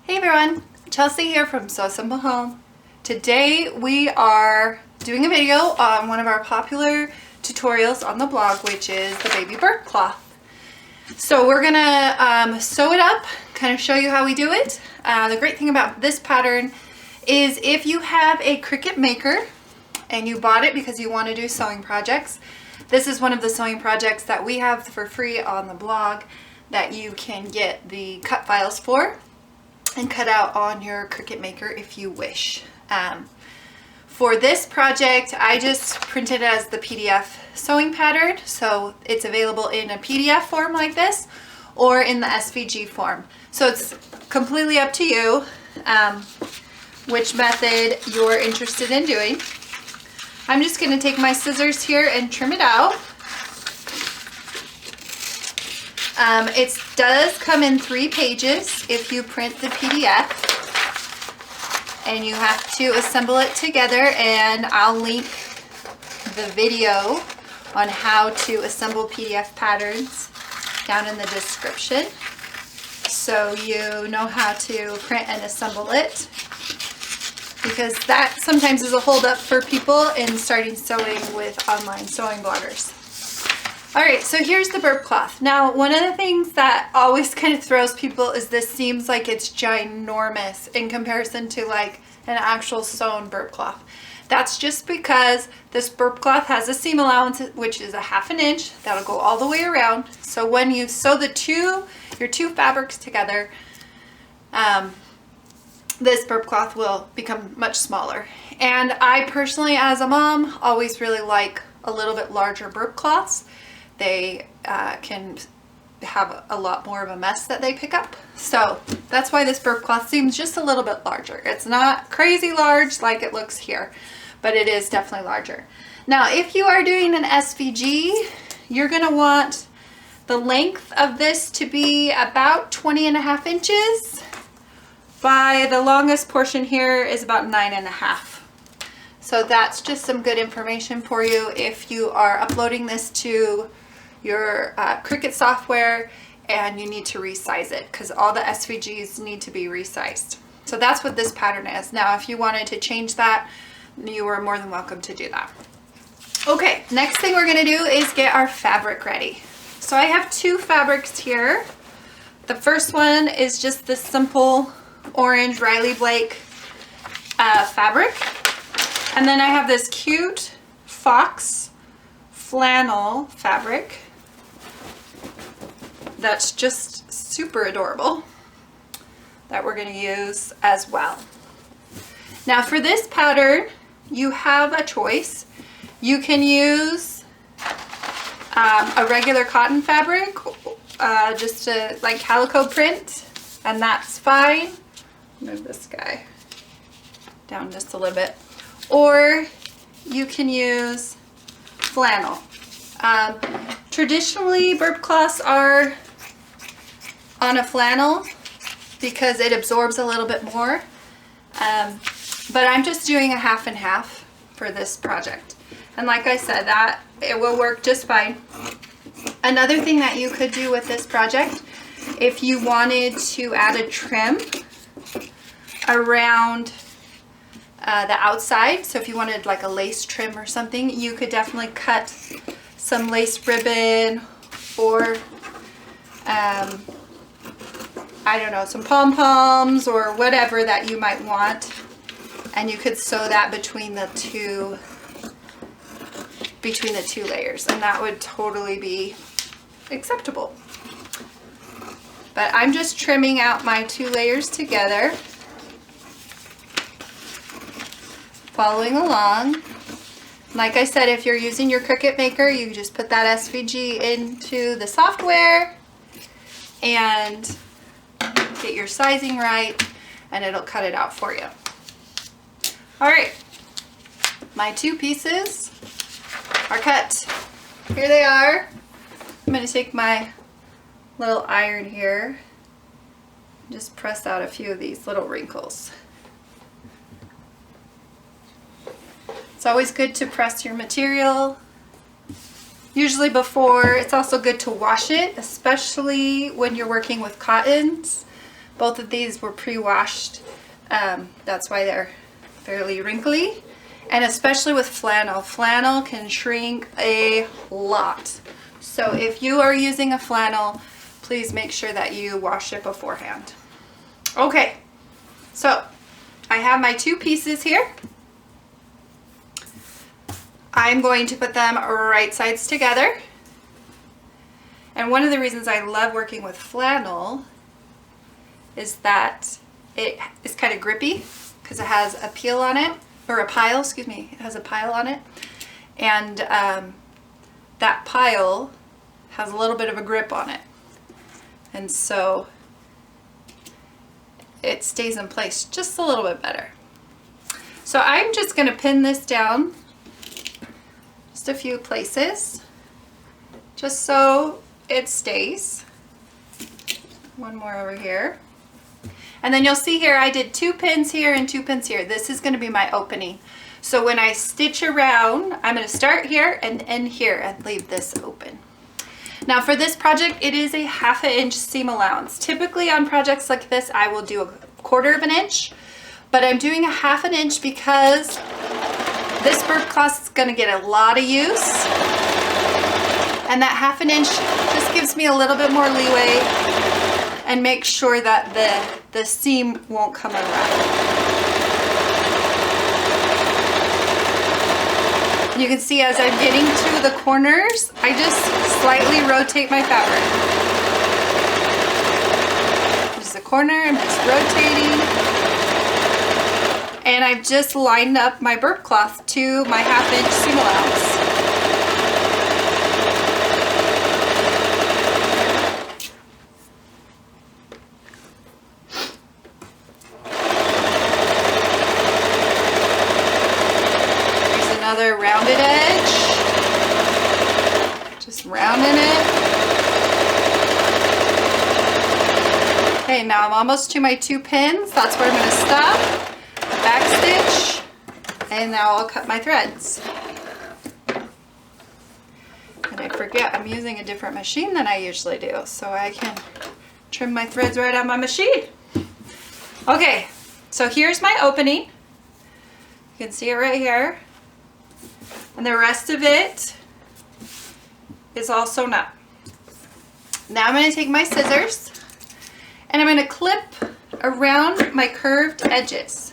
Hey everyone, Chelsea here from So Simple Home. Today we are doing a video on one of our popular tutorials on the blog, which is the baby burp cloth. So we're gonna sew it up, kind of show you how we do it. The great thing about this pattern is if you have a Cricut maker and you bought it because you want to do sewing projects, this is one of the sewing projects that we have for free on the blog that you can get the cut files for and cut out on your Cricut maker if you wish. For this project, I just printed it as the PDF sewing pattern, so it's available in a PDF form like this or in the SVG form. So it's completely up to you which method you're interested in doing. I'm just going to take my scissors here and trim it out. It does come in 3 pages if you print the PDF, and you have to assemble it together, and I'll link the video on how to assemble PDF patterns down in the description so you know how to print and assemble it, because that sometimes is a holdup for people in starting sewing with online sewing bloggers. Alright, so here's the burp cloth. Now, one of the things that always kind of throws people is this seems like it's ginormous in comparison to like an actual sewn burp cloth. That's just because this burp cloth has a seam allowance, which is a ½ inch. That'll go all the way around. So when you sew your two fabrics together, this burp cloth will become much smaller. And I personally, as a mom, always really like a little bit larger burp cloths. They can have a lot more of a mess that they pick up. So that's why this burp cloth seems just a little bit larger. It's not crazy large like it looks here, but it is definitely larger. Now, if you are doing an SVG, you're going to want the length of this to be about 20.5 inches. By the longest portion here is about 9.5. So that's just some good information for you if you are uploading this to your Cricut software and you need to resize it, because all the SVGs need to be resized. So that's what this pattern is. Now, if you wanted to change that, you are more than welcome to do that. Okay, next thing we're going to do is get our fabric ready. So I have 2 fabrics here. The first one is just this simple orange Riley Blake fabric. And then I have this cute fox flannel fabric that's just super adorable that we're going to use as well. Now for this pattern, you have a choice. You can use a regular cotton fabric, just a like calico print, and that's fine. Move this guy down just a little bit. Or you can use flannel. Traditionally, burp cloths are on a flannel because it absorbs a little bit more. But I'm just doing a ½ and ½ for this project. And like I said, that it will work just fine. Another thing that you could do with this project, if you wanted to add a trim around the outside, so if you wanted like a lace trim or something, you could definitely cut some lace ribbon or I don't know, some pom-poms or whatever that you might want, and you could sew that between the two layers, and that would totally be acceptable. But I'm just trimming out my 2 layers together, following along. Like I said, if you're using your Cricut maker, you just put that SVG into the software and get your sizing right, and it'll cut it out for you. Alright, my 2 pieces are cut. Here they are. I'm going to take my little iron here and just press out a few of these little wrinkles. It's always good to press your material, usually before. It's also good to wash it, especially when you're working with cottons, Both of these were pre-washed. That's why they're fairly wrinkly. And especially with flannel. Flannel can shrink a lot. So if you are using a flannel, please make sure that you wash it beforehand. Okay, so I have my 2 pieces here. I'm going to put them right sides together. And one of the reasons I love working with flannel is that it is kind of grippy because it has a peel on it, or a pile, excuse me, it has a pile on it. And that pile has a little bit of a grip on it. And so it stays in place just a little bit better. So I'm just going to pin this down just a few places, just so it stays. One more over here. And then you'll see here I did 2 pins here and 2 pins here. This is going to be my opening. So when I stitch around, I'm going to start here and end here and leave this open. Now for this project, it is a 1/2 inch seam allowance. Typically on projects like this, I will do a 1/4 inch, but I'm doing a 1/2 inch because this burp cloth is going to get a lot of use. And that 1/2 inch just gives me a little bit more leeway and make sure that the seam won't come unraveled. You can see as I'm getting to the corners, I just slightly rotate my fabric. There's the corner, I'm just rotating. And I've just lined up my burp cloth to my 1/2 inch seam allowance. Another rounded edge, just rounding it. Okay, now I'm almost to my 2 pins. That's where I'm going to stop, back stitch, and now I'll cut my threads. And I forget I'm using a different machine than I usually do, so I can trim my threads right on my machine. Okay, so here's my opening. You can see it right here. And the rest of it is all sewn up. Now I'm going to take my scissors and I'm going to clip around my curved edges,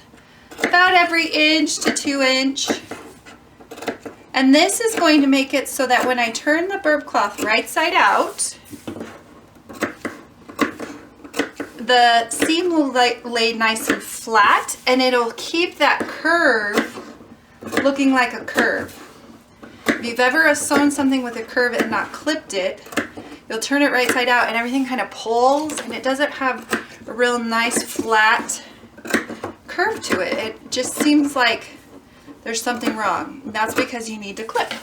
about every inch to 2 inch. And this is going to make it so that when I turn the burp cloth right side out, the seam will lay nice and flat, and it'll keep that curve looking like a curve. If you've ever sewn something with a curve and not clipped it, you'll turn it right side out and everything kind of pulls and it doesn't have a real nice flat curve to it. It just seems like there's something wrong. That's because you need to clip.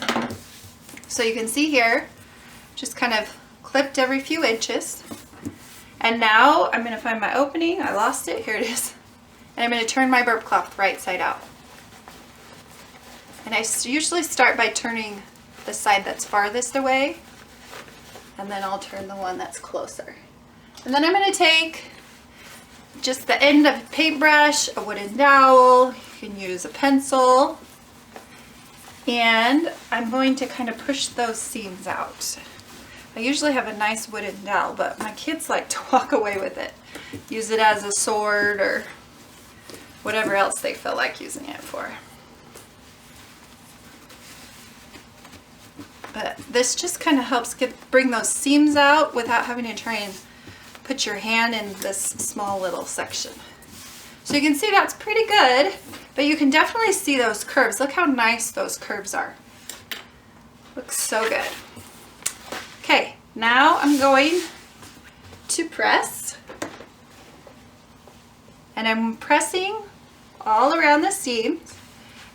So you can see here, just kind of clipped every few inches. And now I'm going to find my opening. I lost it. Here it is. And I'm going to turn my burp cloth right side out. And I usually start by turning the side that's farthest away, and then I'll turn the one that's closer. And then I'm going to take just the end of a paintbrush, a wooden dowel, you can use a pencil, and I'm going to kind of push those seams out. I usually have a nice wooden dowel, but my kids like to walk away with it. Use it as a sword or whatever else they feel like using it for. But this just kind of helps bring those seams out without having to try and put your hand in this small little section. So you can see that's pretty good, but you can definitely see those curves. Look how nice those curves are. Looks so good. Okay, now I'm going to press. And I'm pressing all around the seams.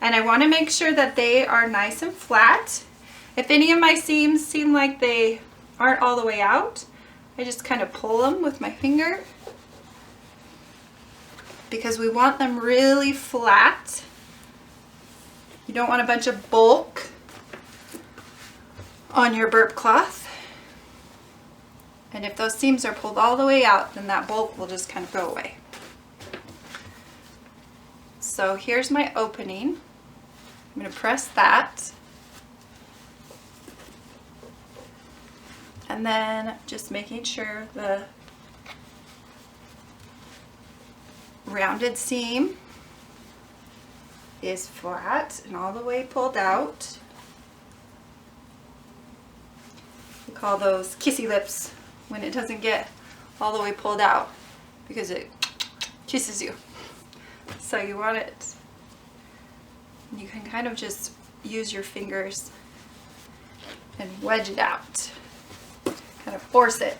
And I want to make sure that they are nice and flat. If any of my seams seem like they aren't all the way out, I just kind of pull them with my finger because we want them really flat. You don't want a bunch of bulk on your burp cloth. And if those seams are pulled all the way out, then that bulk will just kind of go away. So here's my opening. I'm going to press that. And then just making sure the rounded seam is flat and all the way pulled out. We call those kissy lips when it doesn't get all the way pulled out because it kisses you. So you want it, you can kind of just use your fingers and wedge it out, kind of force it.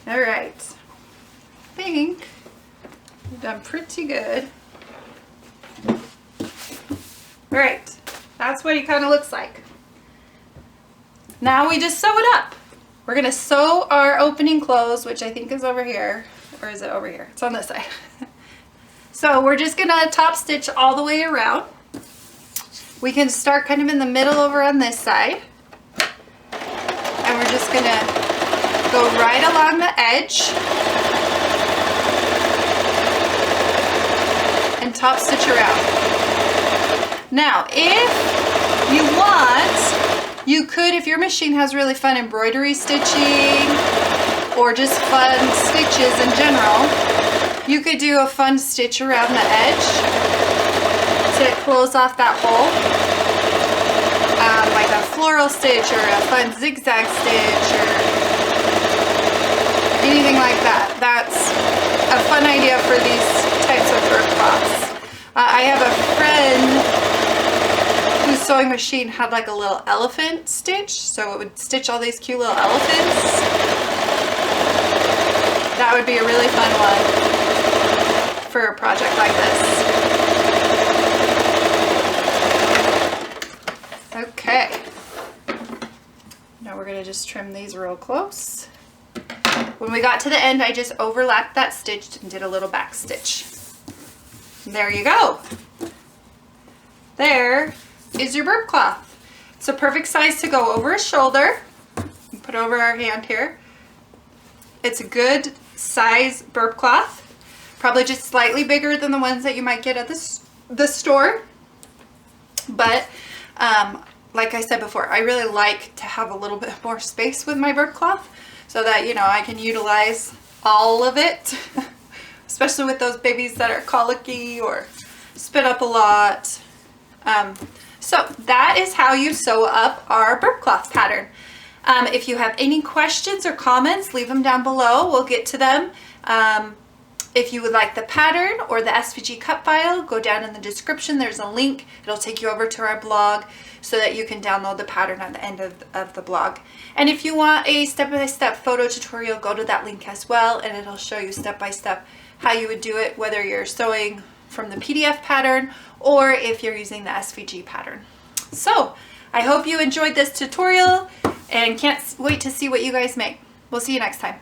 All right, I think we've done pretty good. All right, that's what he kind of looks like. Now we just sew it up. We're gonna sew our opening closed, which I think is over here, or is it over here? It's on this side. So we're just gonna top stitch all the way around. We can start kind of in the middle over on this side. And we're just gonna go right along the edge and top stitch around. Now, if you want, you could, if your machine has really fun embroidery stitching or just fun stitches in general, you could do a fun stitch around the edge to close off that hole. Like a floral stitch or a fun zigzag stitch or anything like that. That's a fun idea for these types of burp cloths. I have a friend whose sewing machine had like a little elephant stitch, so it would stitch all these cute little elephants. That would be a really fun one for a project like this. Okay, now we're going to just trim these real close. When we got to the end, I just overlapped that stitch and did a little back stitch. And there you go. There is your burp cloth. It's a perfect size to go over a shoulder. Put over our hand here. It's a good size burp cloth. Probably just slightly bigger than the ones that you might get at the store. But like I said before, I really like to have a little bit more space with my burp cloth so that, you know, I can utilize all of it, especially with those babies that are colicky or spit up a lot. So that is how you sew up our burp cloth pattern. If you have any questions or comments, leave them down below. We'll get to them. If you would like the pattern or the SVG cut file, go down in the description. There's a link. It'll take you over to our blog so that you can download the pattern at the end of the blog. And if you want a step-by-step photo tutorial, go to that link as well, and it'll show you step-by-step how you would do it, whether you're sewing from the PDF pattern or if you're using the SVG pattern. So I hope you enjoyed this tutorial and can't wait to see what you guys make. We'll see you next time.